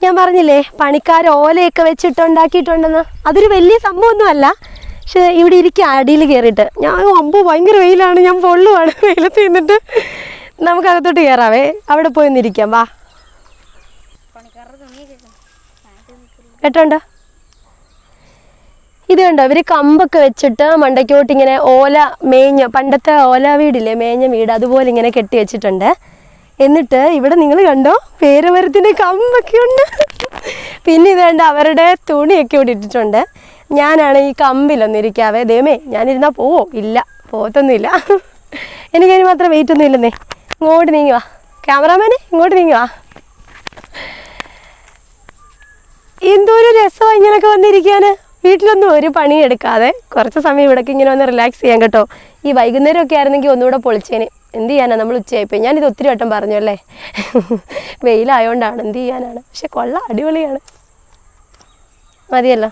ഞാൻ പറഞ്ഞില്ലേ പണിക്കാർ ഓലയൊക്കെ വെച്ചിട്ടുണ്ടാക്കിയിട്ടുണ്ടെന്ന്. അതൊരു വലിയ സംഭവമൊന്നുമല്ല. പക്ഷെ ഇവിടെ ഇരിക്കുക അടിയിൽ കയറിയിട്ട്. ഞാൻ അമ്പോ ഭയങ്കര വെയിലാണ്, ഞാൻ പൊള്ളുവാണ്. വെയിലത്ത് നിന്നിട്ട് നമുക്കകത്തോട്ട് കയറാവേ. അവിടെ പോയി ഒന്നിരിക്കാം. വാ കേട്ടോണ്ടോ? ഇത് കണ്ടോ, ഇവർ കമ്പൊക്കെ വെച്ചിട്ട് മണ്ടയ്ക്കോട്ട് ഇങ്ങനെ ഓല മേഞ്ഞ, പണ്ടത്തെ ഓല വീടില്ലേ, മേഞ്ഞ വീട്, അതുപോലെ ഇങ്ങനെ കെട്ടി വെച്ചിട്ടുണ്ട്. എന്നിട്ട് ഇവിടെ നിങ്ങൾ കണ്ടോ പേരമരത്തിൻ്റെ കമ്പൊക്കെ ഉണ്ട്. പിന്നെ ഇത് കണ്ട് അവരുടെ തുണിയൊക്കെ ഇവിടെ ഇട്ടിട്ടുണ്ട്. ഞാനാണ് ഈ കമ്പിലൊന്നിരിക്കാവേ. ദൈവമേ, ഞാനിരുന്നാൽ പോവോ? ഇല്ല, പോകത്തൊന്നുമില്ല. എനിക്കതിന് മാത്രം വെയിറ്റ് ഒന്നും ഇല്ലെന്നേ. ഇങ്ങോട്ട് നീങ്ങുവാ ക്യാമറാമാനെ, ഇങ്ങോട്ട് നീങ്ങുവാ. എന്തോരു രസമാണ് ഇങ്ങനെയൊക്കെ വന്നിരിക്കാൻ. വീട്ടിലൊന്നും ഒരു പണിയെടുക്കാതെ കുറച്ച് സമയം ഇവിടേക്ക് ഇങ്ങനെ വന്ന് റിലാക്സ് ചെയ്യാൻ കേട്ടോ. ഈ വൈകുന്നേരമൊക്കെ ആയിരുന്നെങ്കിൽ ഒന്നുകൂടെ പൊളിച്ചേനെ. എന്ത് ചെയ്യാനാണ്, നമ്മൾ ഉച്ചയായിപ്പോയി. ഞാനിത് ഒത്തിരി വട്ടം പറഞ്ഞു അല്ലേ. വെയിലായതുകൊണ്ടാണ്, എന്ത് ചെയ്യാനാണ്. പക്ഷെ കൊള്ളാം, അടിപൊളിയാണ്. മതിയല്ലോ.